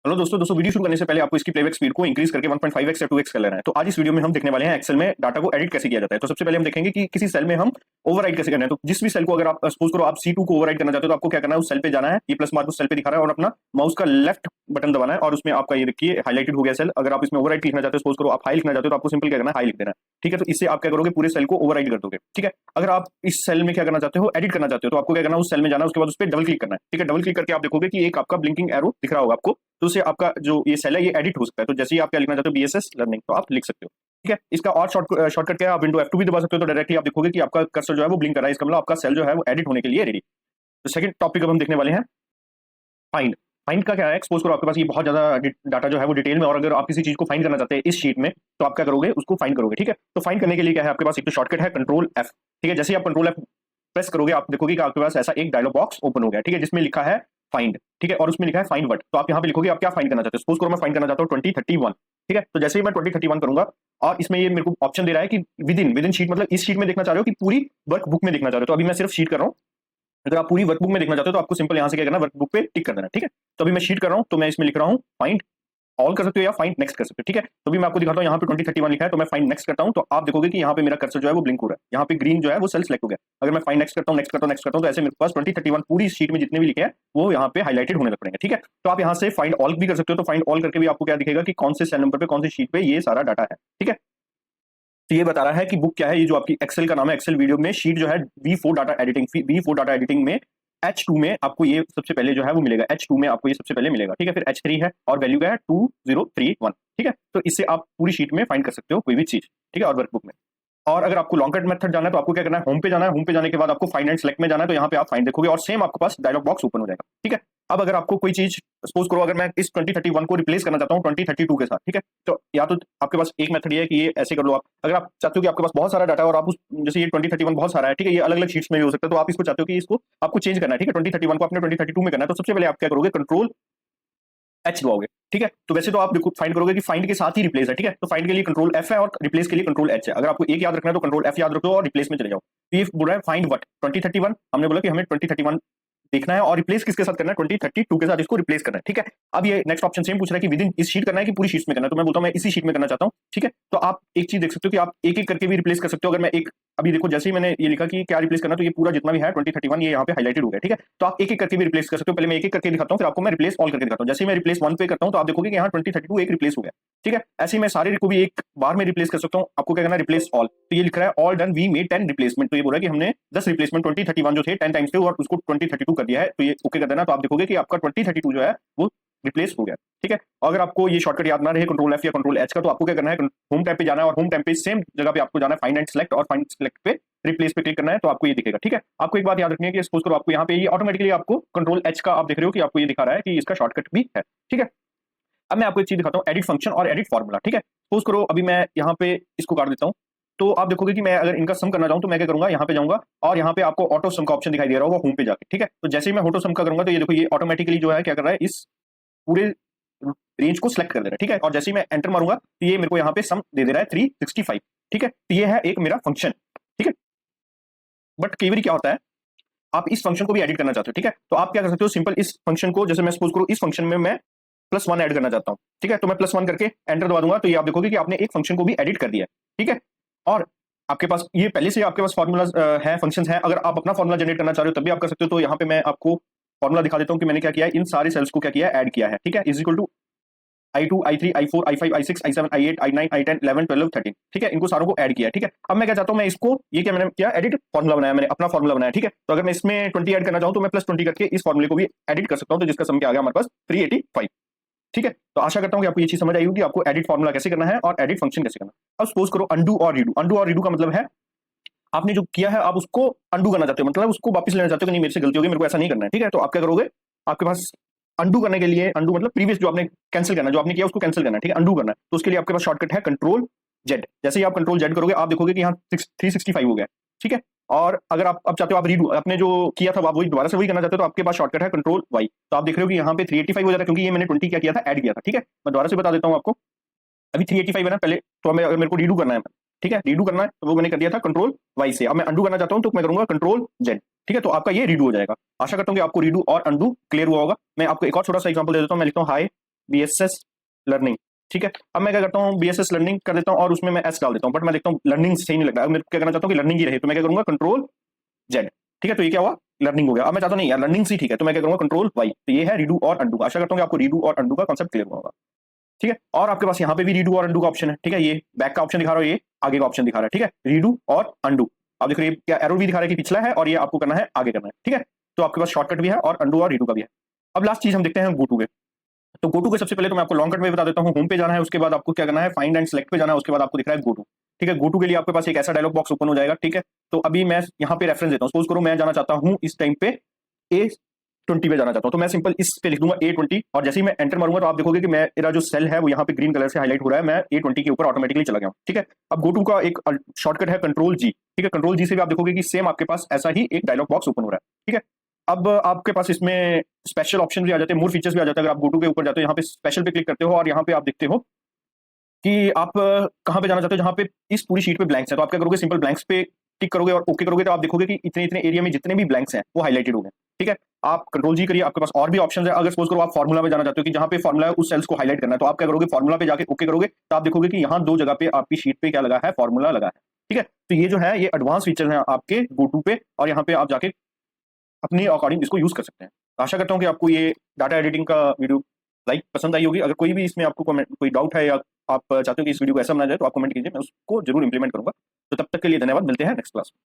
Hello दोस्तों video शुरू करने से पहले आपको इसकी प्लेबैक स्पीड को इंक्रीज करके 1.5x या 2x कर लेना है। तो आज इस वीडियो में हम देखने वाले हैं एक्सेल में डाटा को एडिट कैसे किया जाता है। तो सबसे पहले हम देखेंगे कि किसी सेल में हम ओवरराइड कैसे करना है। तो जिस भी सेल को अगर आप सपोज करो आप C2 को ओवरराइड करना चाहते हो तो आपको क्या करना है, उस सेल पे जाना है, ये प्लस मार्क उस सेल पे दिखा रहा है और अपना माउस का लेफ्ट बटन दबाना है और उसमें आपका ये देखिए हाईलाइटेड हो गया सेल। अगर आप इसमें ओवरराइड लिखना चाहते हो, सपोज करो आप हाई लिखना चाहते हो तो आपको सिंपल क्या करना है, हाई लिख देना है। ठीक है, तो इससे आप क्या करोगे, पूरे सेल को ओवरराइड कर दोगे। ठीक है, अगर आप इस सेल में क्या करना चाहते हो, एडिट करना चाहते हो, तो आपको क्या करना है, उस सेल में जाना है, उसके बाद उस पर डबल क्लिक करना है। ठीक है, डबल क्लिक करके आप देखोगे कि एक आपका ब्लिंकिंग एरो दिख रहा होगा आपको, तो उससे आपका जो ये सेल है ये एडिट हो सकता है। तो जैसे ही आप क्या लिखना चाहते हो, BSS लर्निंग, तो आप लिख सकते हो। ठीक है, इसका और शॉर्टकट क्या है, आप विंडो F2 भी दबा सकते हो, तो डायरेक्टली आप देखोगे कि आपका कर्सर जो है वो ब्लिंक कर रहा है। इसका मतलब आपका सेल जो है वो एडिट होने के लिए रेडी। तो सेकंड टॉपिक अब हम देखने वाले हैं फाइंड। फाइंड का क्या है, सपोज करो आपके पास ये बहुत ज्यादा डाटा जो है वो डिटेल में, और अगर आप किसी चीज को फाइंड करना चाहते हैं इस शीट में, तो आप क्या करोगे, उसको फाइंड करोगे। ठीक है, तो फाइंड करने के लिए क्या है आपके पास, एक तो शॉर्टकट है कंट्रोल F। ठीक है, जैसे ही आप कंट्रोल F प्रेस करोगे आप देखोगे कि आपके पास ऐसा एक डायलॉग बॉक्स ओपन हो गया। ठीक है, जिसमें लिखा है फाइंड। ठीक है, और उसमें लिखा है फाइंड व्हाट। तो आप यहाँ पे लिखोगे आप क्या फाइंड करना चाहते हो। सपोज करो मैं फाइंड करना चाहता हूँ 2031। ठीक है, तो जैसे ही मैं 2031 करूंगा और इसमें ये मेरे को ऑप्शन दे रहा है कि विद इन शीट, मतलब इस शीट में देखना चाह रहे हो कि पूरी वर्कबुक में देखना चाह रहे हो। तो अभी मैं सिर्फ शीट कर रहा हूँ। अगर आप पूरी वर्कबुक में देखना चाहते हो तो आपको सिंपल यहाँ से क्या करना है, वर्कबुक पे टिक कर देना। ठीक है, तो अभी मैं शीट कर रहा हूँ तो मैं इसमें लिख रहा हूँ फाइंड ऑल कर सकते हो या फाइंड नेक्स्ट कर सकते हो। ठीक है, तो भी मैं आपको दिखाता हूँ, यहाँ पे 2031 लिखा है तो मैं फाइंड नेक्स्ट करता हूँ, तो आप देखोगे कि यहाँ पे मेरा कर्सर जो है वो ब्लिंक हो रहा है, यहाँ पे ग्रीन जो है वो सेल सेलेक्ट हो गया। अगर मैं फाइंड नेक्स्ट करता हूँ, नेक्स्ट करता हूँ, नेक्स्ट करता हूँ, तो ऐसे मेरे पास 2031 पूरी शीट में जितने भी लिखे हैं वो यहाँ पे हाईलाइटेड होने लग पड़ेंगे। ठीक है, तो आप यहाँ से फाइंड ऑल भी कर सकते हो, तो फाइंड ऑल करके भी आपको क्या दिखेगा कि कौन से सेल नंबर पे कौन सी शीट पे ये सारा डाटा है। ठीक है, तो ये बता रहा है कि बुक क्या है, ये जो आपकी एक्सेल का नाम है, एक्सेल वीडियो में शीट जो है V4 data editing, V4 data editing में H2 में आपको ये सबसे पहले जो है वो मिलेगा, H2 में आपको ये सबसे पहले मिलेगा। ठीक है, फिर H3 है और वैल्यू क्या है 2031। ठीक है, तो इससे आप पूरी शीट में फाइंड कर सकते हो कोई भी चीज। ठीक है, और वर्कबुक में। और अगर आपको लॉन्ग कट मेथड जाना है तो आपको क्या करना है, होम पे जाना है, होम पे जाने के बाद आपको फाइंड एंड सेलेक्ट में जाना है, तो यहाँ पे आप फाइंड देखोगे और सेम आपके पास डायलॉग बॉक्स ओपन हो जाएगा। ठीक है, अब अगर आपको कोई चीज सपोज करो, अगर मैं इस 2031 को रिप्लेस करना चाहता हूँ 2032 के साथ, ठीक है, तो या तो आपके पास एक मेथड ये है कि ये ऐसे कर लो आप। अगर आप चाहते हो कि आपके पास बहुत सारा डाटा है और आप उस, जैसे ये 2031 बहुत सारा है, ठीक है, ये अलग अलग शीट्स में भी हो सकता है, तो आप इसको चाहते हो कि इसको आपको चेंज करना है। ठीक है, 2031 को आपने 2032 में करना है, तो सबसे पहले आप क्या करोगे, कंट्रोल H दबाओगे। ठीक है, तो वैसे तो आप देखो फाइंड करोगे कि फाइंड के साथ ही रिप्लेस है। ठीक है, तो फाइंड के लिए कंट्रोल F है और रिप्लेस के लिए कंट्रोल H है। अगर आपको एक याद रखना है तो कंट्रोल F याद रखो और रिप्लेस में चले जाओ। तो ये बोल रहा है फाइंड व्हाट 2031, हमने बोला कि हमें 2031 देखना है और रिप्लेस किसके साथ करना है, 2032 के साथ इसको रिप्लेस करना है। ठीक है, अब ये नेक्स्ट ऑप्शन सेम पूछ रहा है कि विद इन इस शीट करना है कि पूरी शीट में करना है, तो मैं बोलता हूं मैं इसी शीट में करना चाहता हूं। ठीक है, तो आप एक चीज देख सकते हो कि आप एक एक करके भी रिप्लेस कर सकते हो। अगर मैं एक अभी देखो, जैसे ही मैंने ये लिखा कि क्या रिप्लेस करना, तो ये पूरा जितना भी है 2031 ये यहाँ पे हाईलाइटेड हो गया। ठीक है, तो आप एक एक करके भी रिप्लेस कर सकते हो। पहले मैं एक एक करके दिखाता हूँ, फिर आपको मैं रिप्लेस ऑल करके दिखाता हूँ। जैसे ही मैं रिप्लेस 1 पे करता हूँ तो आप देखोगे कि यहाँ 2032 एक रिप्लेस हो गया। ठीक है, ऐसे ही मैं सारे को भी एक बार में रिप्लेस कर सकता हूँ। आपको क्या करना है, रिप्लेस ऑल। तो ये लिख रहा है all done we made 10 replacement, तो ये बोल रहा है कि हमने 10 रिप्लेसमेंट 2031 जो थे 10 टाइम्स थे और उसको 2032 कर दिया है, तो ये ओके कर देना। तो आप देखोगे कि आपका 2032 जो है वो रिप्लेस हो गया। ठीक है, अगर आपको ये शॉर्टकट याद ना रहे कंट्रोल F या कंट्रोल H का, तो आपको क्या करना है, होम टैब पे जाना है और होम टैब पे सेम जगह पे आपको जाना है फाइंड एंड सेलेक्ट, और फाइंड सेलेक्ट पे रिप्लेस पे क्लिक करना है, तो आपको ये दिखेगा। ठीक है, आपको एक बात याद रखनी है कि सपोज करो आपको यहाँ पे ये ऑटोमेटिकली आपको कंट्रोल H का आप देख रहे हो कि आपको ये दिखा रहा है कि इसका शॉर्टकट भी है। ठीक है, अब मैं आपको एक चीज दिखाता हूँ, एडिट फंक्शन और एडिट फॉर्मूला। ठीक है, सपोज करो अभी मैं यहाँ पे इसको काट देता हूँ, तो आप देखोगे कि मैं अगर इनका सम करना चाहूँ तो मैं क्या करूंगा, यहाँ पे जाऊंगा और यहाँ पे आपको ऑटो सम का ऑप्शन दिखाई दे रहा होगा होम पे जाके। ठीक है, तो जैसे ही मैं ऑटो सम का करूंगा तो ये देखो ये ऑटोमेटिकली जो है क्या कर रहा है, इस पूरे रेंज को सिलेक्ट कर दे रहा है। ठीक है, और जैसे ही मैं एंटर मारूंगा तो ये मेरे को यहाँ पे सम दे रहा है 365। ठीक है, तो ये है एक मेरा फंक्शन। ठीक है, बट कई बार क्या होता है, आप इस फंक्शन को भी एडिट करना चाहते हो। ठीक है, तो आप क्या कर सकते हो, सिंपल इस फंक्शन को, जैसे मैं सपोज करूँ इस फंक्शन में मैं +1 ऐड करना चाहता हूँ। ठीक है, तो मैं +1 करके एंटर दबा दूंगा, तो ये आप देखोगे कि आपने एक फंक्शन को भी एडिट कर दिया। ठीक है, और आपके पास ये पहले से आपके पास फॉर्मूला है, फंक्शंस है। अगर आप अपना फॉर्मूला जनरेट करना चाह रहे हो तब भी आप कर सकते हो। तो यहाँ पे मैं आपको फॉर्मूला दिखा देता हूँ कि मैंने क्या किया है, इन सारे सेल्स को क्या किया है, ऐड किया है। ठीक है, is equal to I2 I3 I4 I5 I6 I7 I8 I9 I10 11 12 13। ठीक है, इनको सारों को ऐड किया है। ठीक है, अब मैं क्या चाहता हूं, मैं इसको ये क्या मैंने किया, एडिट फॉर्मूला बनाया, मैंने अपना फॉर्मूला बनाया। ठीक है, तो अगर मैं इसमें 20 ऐड करना चाहूं तो मैं +20 करके इस फॉर्मूले को भी एडिट कर सकता हूं, तो जिसका सम क्या आ गया हमारे पास 385। ठीक है, तो आशा करता हूं कि आपको ये चीज समझ आई होगी, आपको एडिट फॉर्मूला कैसे करना है और एडिट फंक्शन कैसे करना है। अब सपोज करो अंडू और रीडू। अंडू और रीडू का मतलब है आपने जो किया है आप उसको अंडू करना चाहते हो, मतलब उसको वापस लेना चाहते हो कि नहीं मेरे से गलती होगी, मेरे को ऐसा नहीं करना है। ठीक है, तो आप क्या करोगे, आपके पास अंडू करने के लिए, अंडू मतलब प्रीवियस जो आपने कैंसिल करना है, जो आपने किया उसको कैंसिल करना है। ठीक है, अंडू करना है, तो उसके लिए आपके पास शॉर्टकट है कंट्रोल Z। जैसे ही आप कंट्रोल Z करोगे आप देखोगे कि यहाँ 365 हो गया। ठीक है, और अगर आप अब चाहते हो आप रीडू, आपने जो किया था आप वही दोबारा से वही करना चाहते हो, तो आपके पास शॉर्टकट है कंट्रोल Y। तो आप देख रहे हो कि यहाँ पे 385 हो जाता है, क्योंकि ये मैंने 20 क्या किया था, ऐड किया था। ठीक है, मैं दोबारा से बता देता हूँ आपको, अभी 385 है ना पहले, तो हमें अगर मेरे को रीडू करना है, ठीक है, रीडू करना है तो वो मैंने कर दिया था कंट्रोल Y से। अब मैं अंडू करना चाहता हूं तो मैं करूंगा कंट्रोल Z। ठीक है, तो आपका ये रीडू हो जाएगा। आशा करता हूं कि आपको रीडू और अंडू क्लियर हुआ होगा। मैं आपको एक और छोटा सा एग्जांपल दे देता हूं, मैं लिखता हूं हाय BSS लर्निंग, ठीक है। अब मैं क्या करता हूँ, BSS लर्निंग कर देता हूँ और उसमें मैं S डाल देता हूँ, बट मैं देखता हूँ लर्निंग सही नहीं लग रहा है, मैं क्या करना चाहता हूँ कि लर्निंग ही रहे, तो मैं क्या करूंगा कंट्रोल Z, ठीक है। तो ये क्या हुआ, लर्निंग हो गया। अब मैं चाहता हूँ नहीं यार लर्निंग सी ठीक है, तो मैं क्या करूंगा कंट्रोल Y। तो ये है रीडू और अंडू। आशा करता हूँ कि आपको रीडू और अंडू का कॉन्सेप्ट क्लियर हुआ होगा, ठीक है। और आपके पास यहाँ पे भी रीडू और अंडू का ऑप्शन है, ठीक है। ये बैक का ऑप्शन दिखा रहा है, ये आगे का ऑप्शन दिखा रहा है, ठीक है। रीडू और अंडू, आप देख रहे हैं क्या एरो भी दिखा रहा है कि पिछला है और ये आपको करना है आगे करना है, ठीक है। तो आपके पास शॉर्टकट भी है और अंडू और रीडू का भी है। अब लास्ट चीज हम देखते हैं गो टू के। तो गो टू के सबसे पहले तो मैं आपको लॉन्ग कट में बता देता हूँ, होम पे जाना है, उसके बाद आपको क्या करना है, फाइंड एंड सेलेक्ट पे जाना है, उसके बाद आपको दिख रहा है गो टू, ठीक है। गो टू के लिए आपके पास एक ऐसा डायलॉग बॉक्स ओपन हो जाएगा, ठीक है। तो अभी मैं यहाँ पे रेफरेंस देता हूँ, सपोज करो मैं जाना चाहता हूँ इस टाइम पे A20 पे जाना चाहता हूँ, तो मैं सिंपल इस पे लिख दूंगा A20 और जैसे ही मैं एंटर मारूंगा तो आप देखोगे कि मेरा जो सेल है वो यहाँ पे ग्रीन कलर से हाईलाइट हो रहा है, मैं A20 के ऊपर ऑटोमेटिकली चला गया हूँ, ठीक है। अब गो टू का एक शॉर्टकट है कंट्रोल G, ठीक है। कंट्रोल G से भी आप देखोगे कि सेम आपके पास ऐसा ही एक डायलॉग बॉक्स ओपन हो रहा है, ठीक है। अब आपके पास इसमें स्पेशल ऑप्शन भी आ जाते हैं, मोर फीचर्स भी आ जाते हैं। अगर आप गो टू के ऊपर जाते हो, यहाँ पे स्पेशल पे क्लिक करते हो और यहाँ पे आप देखते हो कि आप कहाँ पे जाना चाहते हो, जहाँ पे इस पूरी शीट पे ब्लैंक्स है, तो आप क्या करोगे, सिंपल ब्लैंक्स पे टिक करोगे और ओके करोगे, तो आप देखोगे कि इतने इतने एरिया में जितने भी ब्लैंक्स हैं वो हाईलाइटेड हो गए, ठीक है। आप कंट्रोल जी करिए, आपके पास और भी ऑप्शन है। अगर सपोज करो आप फॉर्मुला में जाना चाहते हो कि जहाँ पे फॉर्मुला है उस सेल्स को हाईलाइट करना है, तो आप क्या करोगे, फॉर्मुला पे जाके ओके करोगे, तो आप देखोगे कि यहाँ दो जगह पे आपकी शीट पे क्या लगा है, फॉर्मुला लगा है, ठीक है। तो ये जो है ये एडवांस फीचर है आपके गो टू पे, और यहाँ पे आप जाके अपने अकॉर्डिंग इसको यूज कर सकते हैं। आशा करता हूँ कि आपको ये डाटा एडिटिंग का वीडियो लाइक पसंद आई होगी। अगर कोई भी इसमें आपको कोई डाउट है या आप चाहते हो कि इस वीडियो को ऐसा बनाया जाए, तो आप कमेंट कीजिए, मैं उसको जरूर इंप्लीमेंट करूंगा। तो तब तक के लिए धन्यवाद, मिलते हैं नेक्स्ट क्लास में।